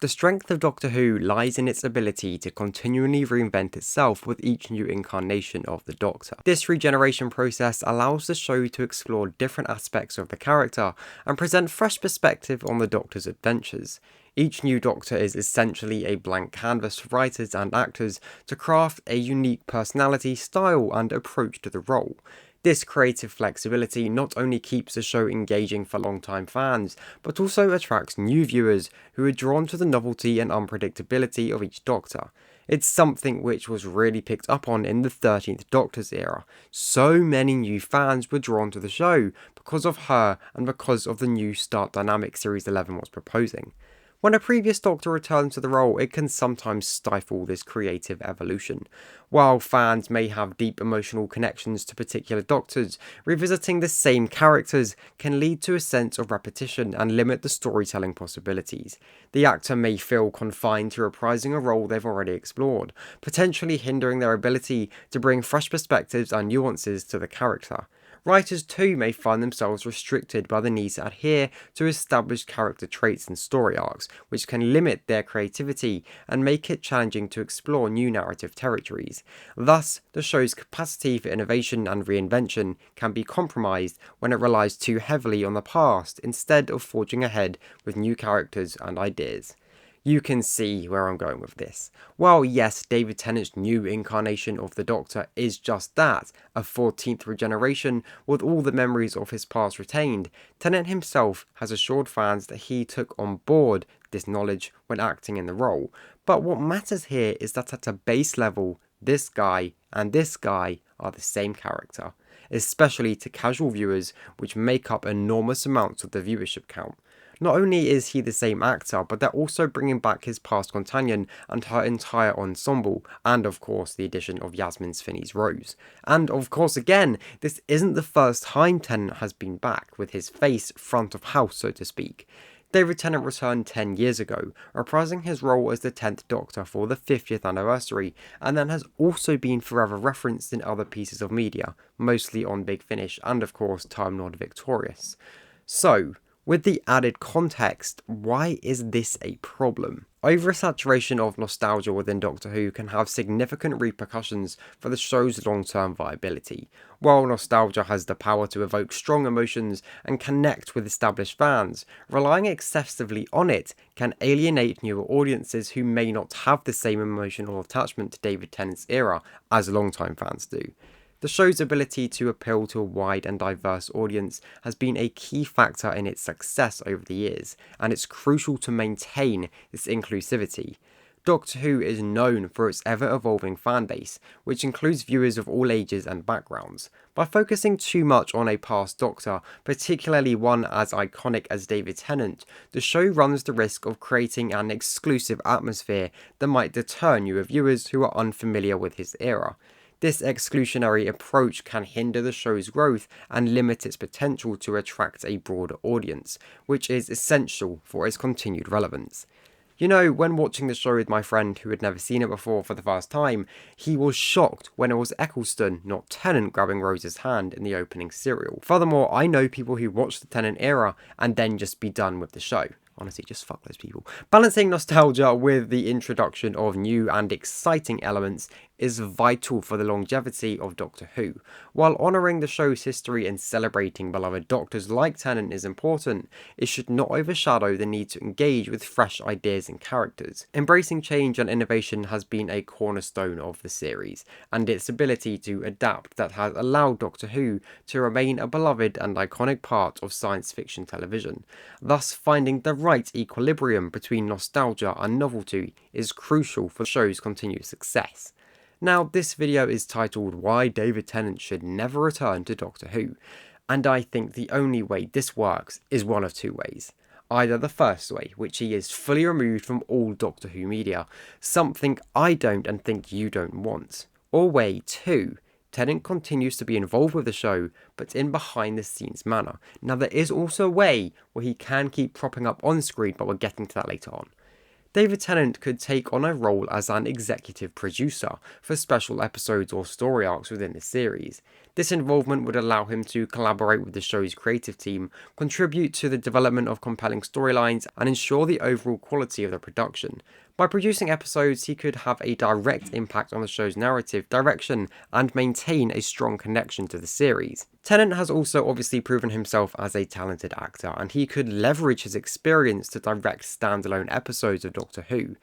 The strength of Doctor Who lies in its ability to continually reinvent itself with each new incarnation of the Doctor. This regeneration process allows the show to explore different aspects of the character and present fresh perspective on the Doctor's adventures. Each new Doctor is essentially a blank canvas for writers and actors to craft a unique personality, style and approach to the role. This creative flexibility not only keeps the show engaging for long-time fans, but also attracts new viewers who are drawn to the novelty and unpredictability of each Doctor. It's something which was really picked up on in the 13th Doctor's era. So many new fans were drawn to the show because of her and because of the new Start dynamic Series 11 was proposing. When a previous Doctor returns to the role, it can sometimes stifle this creative evolution. While fans may have deep emotional connections to particular Doctors, revisiting the same characters can lead to a sense of repetition and limit the storytelling possibilities. The actor may feel confined to reprising a role they've already explored, potentially hindering their ability to bring fresh perspectives and nuances to the character. Writers too may find themselves restricted by the need to adhere to established character traits and story arcs, which can limit their creativity and make it challenging to explore new narrative territories. Thus, the show's capacity for innovation and reinvention can be compromised when it relies too heavily on the past instead of forging ahead with new characters and ideas. You can see where I'm going with this. While yes, David Tennant's new incarnation of the Doctor is just that, a 14th regeneration with all the memories of his past retained, Tennant himself has assured fans that he took on board this knowledge when acting in the role. But what matters here is that at a base level, this guy and this guy are the same character, especially to casual viewers, which make up enormous amounts of the viewership count. Not only is he the same actor, but they're also bringing back his past companion and her entire ensemble, and of course the addition of Yasmin Finney's Rose. And of course again, this isn't the first time Tennant has been back, with his face front of house so to speak. David Tennant returned 10 years ago, reprising his role as the 10th Doctor for the 50th anniversary, and then has also been forever referenced in other pieces of media, mostly on Big Finish and of course Time Lord Victorious. So, with the added context, why is this a problem? Oversaturation of nostalgia within Doctor Who can have significant repercussions for the show's long-term viability. While nostalgia has the power to evoke strong emotions and connect with established fans, relying excessively on it can alienate newer audiences who may not have the same emotional attachment to David Tennant's era as long-time fans do. The show's ability to appeal to a wide and diverse audience has been a key factor in its success over the years, and it's crucial to maintain this inclusivity. Doctor Who is known for its ever-evolving fanbase, which includes viewers of all ages and backgrounds. By focusing too much on a past Doctor, particularly one as iconic as David Tennant, the show runs the risk of creating an exclusive atmosphere that might deter newer viewers who are unfamiliar with his era. This exclusionary approach can hinder the show's growth and limit its potential to attract a broader audience, which is essential for its continued relevance. You know, when watching the show with my friend who had never seen it before for the first time, he was shocked when it was Eccleston, not Tennant, grabbing Rose's hand in the opening serial. Furthermore, I know people who watch the Tennant era and then just be done with the show. Honestly, just fuck those people. Balancing nostalgia with the introduction of new and exciting elements is vital for the longevity of Doctor Who. While honouring the show's history and celebrating beloved Doctors like Tennant is important, it should not overshadow the need to engage with fresh ideas and characters. Embracing change and innovation has been a cornerstone of the series, and its ability to adapt that has allowed Doctor Who to remain a beloved and iconic part of science fiction television. Thus, finding the right equilibrium between nostalgia and novelty is crucial for the show's continued success. Now, this video is titled Why David Tennant Should Never Return to Doctor Who, and I think the only way this works is one of two ways. Either the first way, which he is fully removed from all Doctor Who media, something I don't and think you don't want. Or way two, Tennant continues to be involved with the show, but in behind the scenes manner. Now there is also a way where he can keep propping up on screen, but we're getting to that later on. David Tennant could take on a role as an executive producer for special episodes or story arcs within the series. This involvement would allow him to collaborate with the show's creative team, contribute to the development of compelling storylines, and ensure the overall quality of the production. By producing episodes, he could have a direct impact on the show's narrative, direction, and maintain a strong connection to the series. Tennant has also obviously proven himself as a talented actor, and he could leverage his experience to direct standalone episodes of Doctor Who.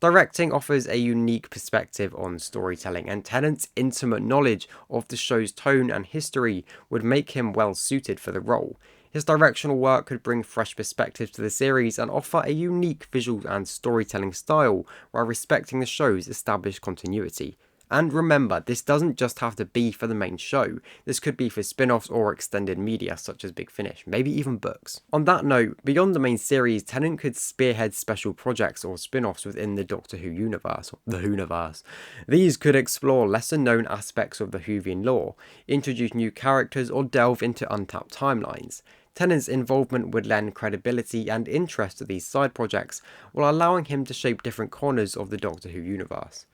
Directing offers a unique perspective on storytelling, and Tennant's intimate knowledge of the show's tone and history would make him well suited for the role. His directional work could bring fresh perspectives to the series and offer a unique visual and storytelling style while respecting the show's established continuity. And remember, this doesn't just have to be for the main show, this could be for spin-offs or extended media such as Big Finish, maybe even books. On that note, beyond the main series, Tennant could spearhead special projects or spin-offs within the Doctor Who universe, or the Whoniverse. These could explore lesser known aspects of the Whovian lore, introduce new characters, or delve into untapped timelines. Tennant's involvement would lend credibility and interest to these side projects, while allowing him to shape different corners of the Doctor Who universe.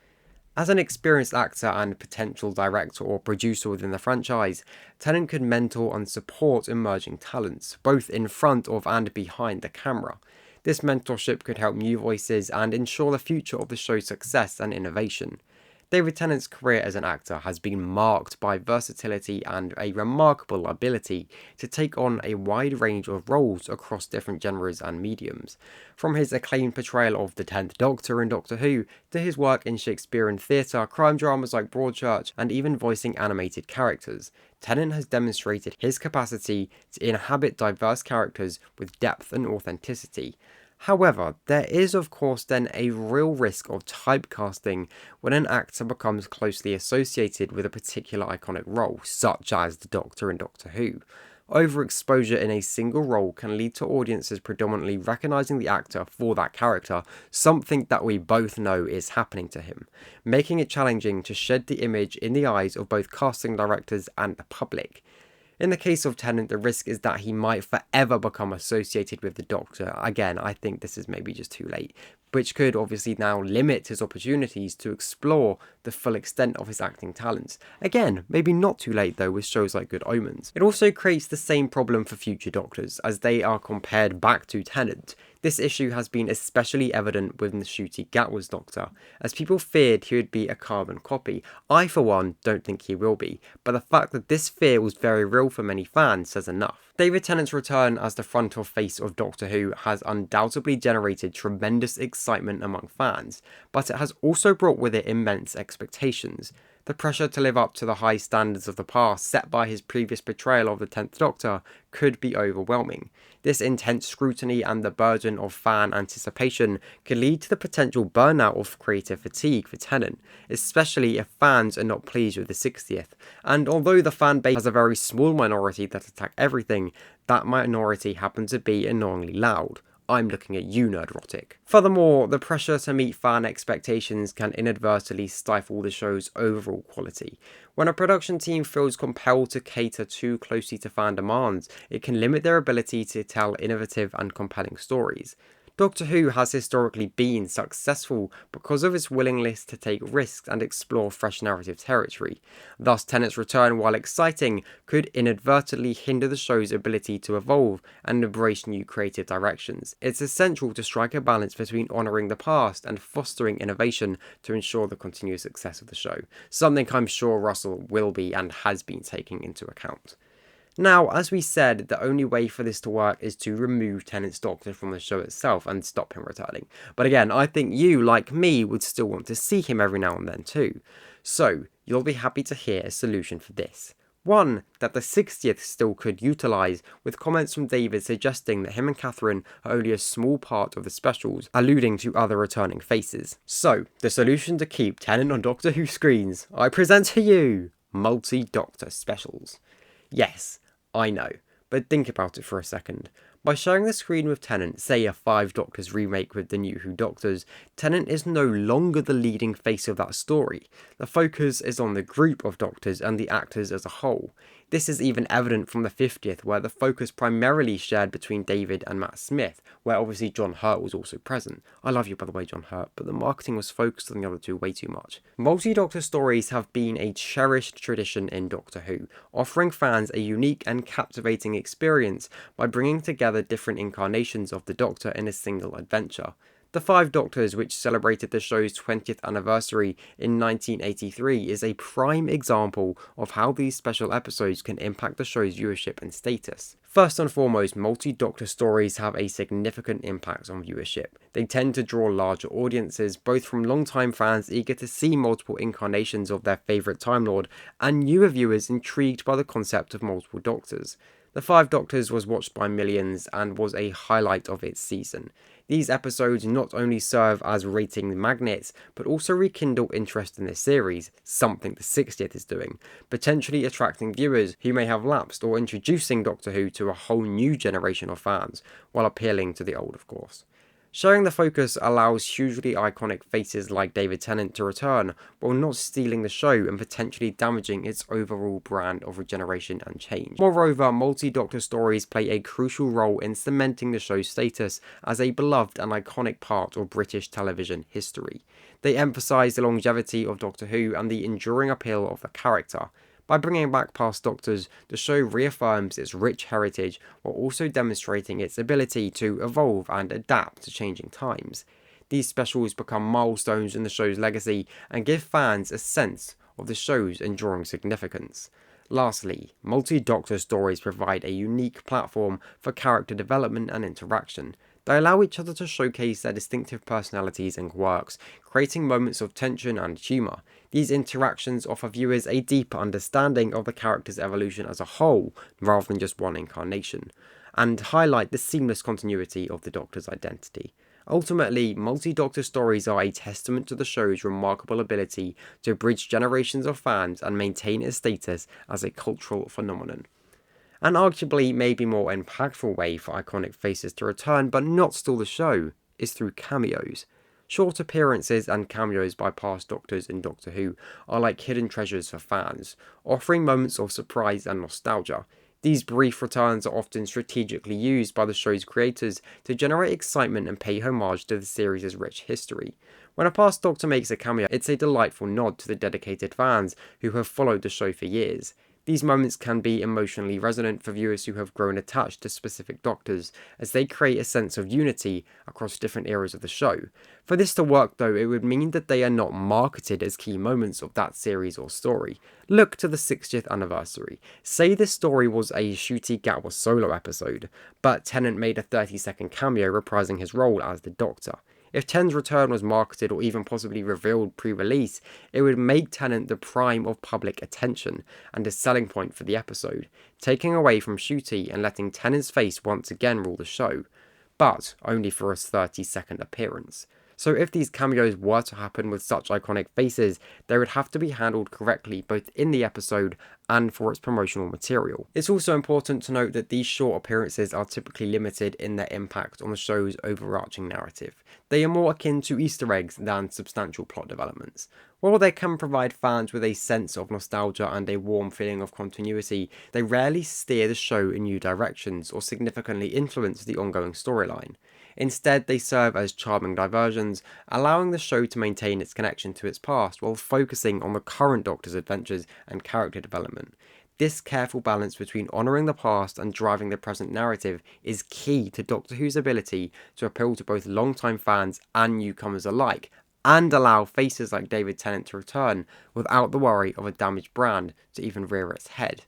As an experienced actor and potential director or producer within the franchise, Tennant could mentor and support emerging talents, both in front of and behind the camera. This mentorship could help new voices and ensure the future of the show's success and innovation. David Tennant's career as an actor has been marked by versatility and a remarkable ability to take on a wide range of roles across different genres and mediums. From his acclaimed portrayal of the 10th Doctor in Doctor Who, to his work in Shakespearean theatre, crime dramas like Broadchurch, and even voicing animated characters, Tennant has demonstrated his capacity to inhabit diverse characters with depth and authenticity. However, there is of course then a real risk of typecasting when an actor becomes closely associated with a particular iconic role, such as the Doctor in Doctor Who. Overexposure in a single role can lead to audiences predominantly recognising the actor for that character, something that we both know is happening to him, making it challenging to shed the image in the eyes of both casting directors and the public. In the case of Tennant, the risk is that he might forever become associated with the Doctor. Again, I think this is maybe just too late, which could obviously now limit his opportunities to explore the full extent of his acting talents. Again, maybe not too late though with shows like Good Omens. It also creates the same problem for future Doctors, as they are compared back to Tennant. This issue has been especially evident with Ncuti Gatwa's Doctor, as people feared he would be a carbon copy. I for one don't think he will be, but the fact that this fear was very real for many fans says enough. David Tennant's return as the front or face of Doctor Who has undoubtedly generated tremendous excitement among fans, but it has also brought with it immense expectations. The pressure to live up to the high standards of the past set by his previous portrayal of the 10th Doctor could be overwhelming. This intense scrutiny and the burden of fan anticipation could lead to the potential burnout of creative fatigue for Tennant, especially if fans are not pleased with the 60th. And although the fan base has a very small minority that attack everything, that minority happens to be annoyingly loud. I'm looking at you, Nerdrotic. Furthermore, the pressure to meet fan expectations can inadvertently stifle the show's overall quality. When a production team feels compelled to cater too closely to fan demands, it can limit their ability to tell innovative and compelling stories. Doctor Who has historically been successful because of its willingness to take risks and explore fresh narrative territory. Thus, Tennant's return, while exciting, could inadvertently hinder the show's ability to evolve and embrace new creative directions. It's essential to strike a balance between honouring the past and fostering innovation to ensure the continued success of the show, something I'm sure Russell will be and has been taking into account. Now, as we said, the only way for this to work is to remove Tennant's Doctor from the show itself and stop him returning. But again, I think you, like me, would still want to see him every now and then too. So, you'll be happy to hear a solution for this. One that the 60th still could utilise, with comments from David suggesting that him and Catherine are only a small part of the specials, alluding to other returning faces. So, the solution to keep Tennant on Doctor Who screens, I present to you, multi-Doctor specials. Yes, I know, but think about it for a second. By sharing the screen with Tennant, say a 5 Doctors remake with the New Who Doctors, Tennant is no longer the leading face of that story. The focus is on the group of Doctors and the actors as a whole. This is even evident from the 50th, where the focus primarily shared between David and Matt Smith, where obviously John Hurt was also present. I love you, by the way, John Hurt, but the marketing was focused on the other two way too much. Multi-Doctor stories have been a cherished tradition in Doctor Who, offering fans a unique and captivating experience by bringing together different incarnations of the Doctor in a single adventure. The Five Doctors, which celebrated the show's 20th anniversary in 1983, is a prime example of how these special episodes can impact the show's viewership and status. First and foremost, multi-Doctor stories have a significant impact on viewership. They tend to draw larger audiences, both from long-time fans eager to see multiple incarnations of their favourite Time Lord, and newer viewers intrigued by the concept of multiple Doctors. The Five Doctors was watched by millions and was a highlight of its season. These episodes not only serve as rating magnets, but also rekindle interest in the series, something the 60th is doing, potentially attracting viewers who may have lapsed or introducing Doctor Who to a whole new generation of fans, while appealing to the old, of course. Sharing the focus allows hugely iconic faces like David Tennant to return, while not stealing the show and potentially damaging its overall brand of regeneration and change. Moreover, multi-Doctor stories play a crucial role in cementing the show's status as a beloved and iconic part of British television history. They emphasise the longevity of Doctor Who and the enduring appeal of the character. By bringing back past Doctors, the show reaffirms its rich heritage while also demonstrating its ability to evolve and adapt to changing times. These specials become milestones in the show's legacy and give fans a sense of the show's enduring significance. Lastly, multi-Doctor stories provide a unique platform for character development and interaction. They allow each other to showcase their distinctive personalities and quirks, creating moments of tension and humour. These interactions offer viewers a deeper understanding of the character's evolution as a whole, rather than just one incarnation, and highlight the seamless continuity of the Doctor's identity. Ultimately, multi-Doctor stories are a testament to the show's remarkable ability to bridge generations of fans and maintain its status as a cultural phenomenon. An arguably maybe more impactful way for iconic faces to return but not steal the show is through cameos. Short appearances and cameos by past Doctors in Doctor Who are like hidden treasures for fans, offering moments of surprise and nostalgia. These brief returns are often strategically used by the show's creators to generate excitement and pay homage to the series' rich history. When a past Doctor makes a cameo, it's a delightful nod to the dedicated fans who have followed the show for years. These moments can be emotionally resonant for viewers who have grown attached to specific Doctors, as they create a sense of unity across different eras of the show. For this to work though, it would mean that they are not marketed as key moments of that series or story. Look to the 60th anniversary. Say this story was a Ncuti Gatwa solo episode, but Tennant made a 30-second cameo reprising his role as the Doctor. If Tennant's return was marketed or even possibly revealed pre-release, it would make Tennant the prime of public attention and a selling point for the episode, taking away from Ncuti and letting Tennant's face once again rule the show, but only for a 30-second appearance. So if these cameos were to happen with such iconic faces, they would have to be handled correctly both in the episode and for its promotional material. It's also important to note that these short appearances are typically limited in their impact on the show's overarching narrative. They are more akin to Easter eggs than substantial plot developments. While they can provide fans with a sense of nostalgia and a warm feeling of continuity, they rarely steer the show in new directions or significantly influence the ongoing storyline. Instead, they serve as charming diversions, allowing the show to maintain its connection to its past while focusing on the current Doctor's adventures and character development. This careful balance between honouring the past and driving the present narrative is key to Doctor Who's ability to appeal to both long-time fans and newcomers alike, and allow faces like David Tennant to return without the worry of a damaged brand to even rear its head.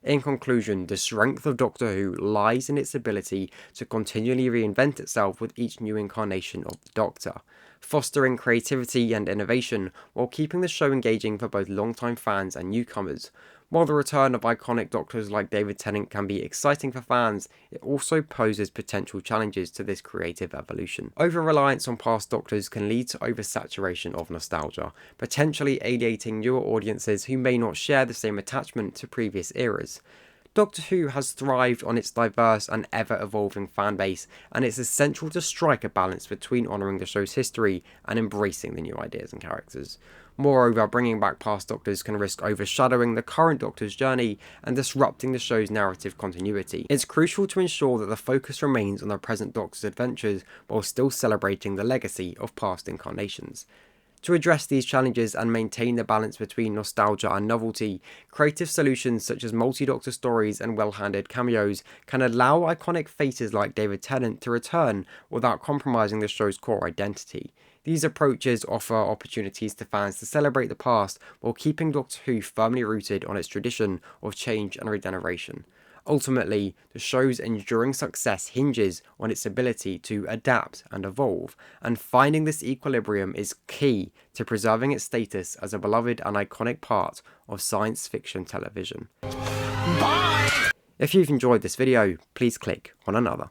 In conclusion, the strength of Doctor Who lies in its ability to continually reinvent itself with each new incarnation of the Doctor, fostering creativity and innovation while keeping the show engaging for both long-time fans and newcomers. While the return of iconic Doctors like David Tennant can be exciting for fans, it also poses potential challenges to this creative evolution. Over-reliance on past Doctors can lead to oversaturation of nostalgia, potentially alienating newer audiences who may not share the same attachment to previous eras. Doctor Who has thrived on its diverse and ever-evolving fanbase, and it's essential to strike a balance between honouring the show's history and embracing the new ideas and characters. Moreover, bringing back past Doctors can risk overshadowing the current Doctor's journey and disrupting the show's narrative continuity. It's crucial to ensure that the focus remains on the present Doctor's adventures while still celebrating the legacy of past incarnations. To address these challenges and maintain the balance between nostalgia and novelty, creative solutions such as multi-Doctor stories and well-handed cameos can allow iconic faces like David Tennant to return without compromising the show's core identity. These approaches offer opportunities to fans to celebrate the past while keeping Doctor Who firmly rooted on its tradition of change and regeneration. Ultimately, the show's enduring success hinges on its ability to adapt and evolve, and finding this equilibrium is key to preserving its status as a beloved and iconic part of science fiction television. Bye! If you've enjoyed this video, please click on another.